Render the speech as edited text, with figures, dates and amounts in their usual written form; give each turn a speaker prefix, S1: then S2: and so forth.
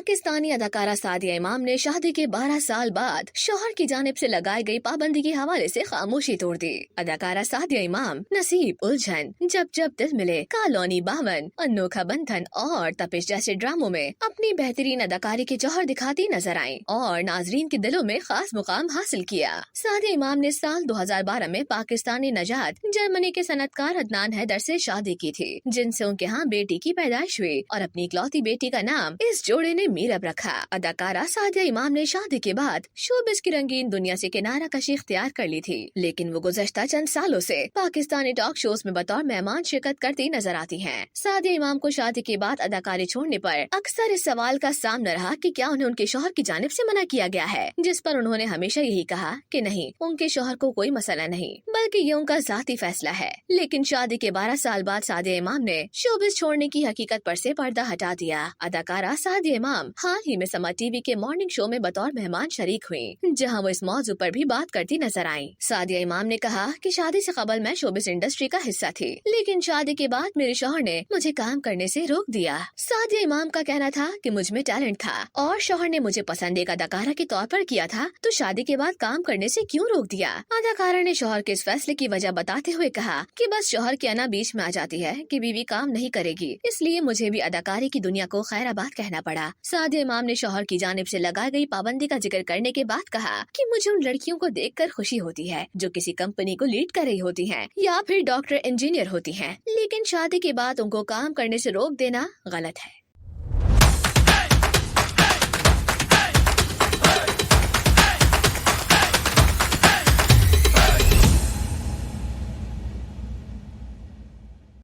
S1: पाकिस्तानी अदाकारा सादिया इमाम ने शादी के 12 साल बाद शौहर की जानिब से लगाई गई पाबंदी के हवाले से खामोशी तोड़ दी। अदाकारा सादिया इमाम नसीब, उलझन, जब जब दिल मिले, कॉलोनी बावन, अनोखा बंधन और तपिश जैसे ड्रामों में अपनी बेहतरीन अदाकारी के जौहर दिखाती नजर आईं और नाजरीन के दिलों में खास मुकाम हासिल किया। सादिया इमाम ने साल 2012 में पाकिस्तानी नजात जर्मनी के सनतकार अदनान हैदर से शादी की थी, जिनसे उनके यहाँ बेटी की पैदाइश हुई और अपनी इकलौती बेटी का नाम इस जोड़े ने मीरब रखा। अदाकारा सादिया इमाम ने शादी के बाद शोबिस की रंगीन दुनिया से किनारा कशी इख्तियार कर ली थी, लेकिन वो गुज़श्ता चंद सालों से पाकिस्तानी टॉक शोज में बतौर मेहमान शिरकत करती नजर आती हैं। सादिया इमाम को शादी के बाद अदाकारी छोड़ने पर अक्सर इस सवाल का सामना रहा कि क्या उन्हें उनके शौहर की जानिब से मना किया गया है, जिस पर उन्होंने हमेशा यही कहा कि नहीं, उनके शौहर को कोई मसला नहीं, बल्कि ये उनका ज़ाती फैसला है। लेकिन शादी के 12 साल बाद सादिया इमाम ने शोबिस छोड़ने की हकीकत पर से पर्दा हटा दिया। अदाकारा सादिया इमाम हाल ही में समा टीवी के मॉर्निंग शो में बतौर मेहमान शरीक हुई, जहां वो इस मौजू पर भी बात करती नजर आईं। सादिया इमाम ने कहा कि शादी से कबल मैं शोबिस इंडस्ट्री का हिस्सा थी, लेकिन शादी के बाद मेरे शौहर ने मुझे काम करने से रोक दिया। सादिया इमाम का कहना था कि मुझ में टैलेंट था और शौहर ने मुझे पसंद एक अदाकारा के तौर पर किया था, तो शादी के बाद काम करने से क्यों रोक दिया। अदाकारा ने शौहर के इस फैसले की वजह बताते हुए कहा कि बस शौहर की अना बीच में आ जाती है कि बीवी काम नहीं करेगी, इसलिए मुझे भी अदाकारी की दुनिया को खैराबाद कहना पड़ा। सादिया इमाम ने शौहर की जानिब से लगाई गई पाबंदी का जिक्र करने के बाद कहा कि मुझे उन लड़कियों को देखकर खुशी होती है जो किसी कंपनी को लीड कर रही होती हैं या फिर डॉक्टर इंजीनियर होती हैं, लेकिन शादी के बाद उनको काम करने से रोक देना गलत है।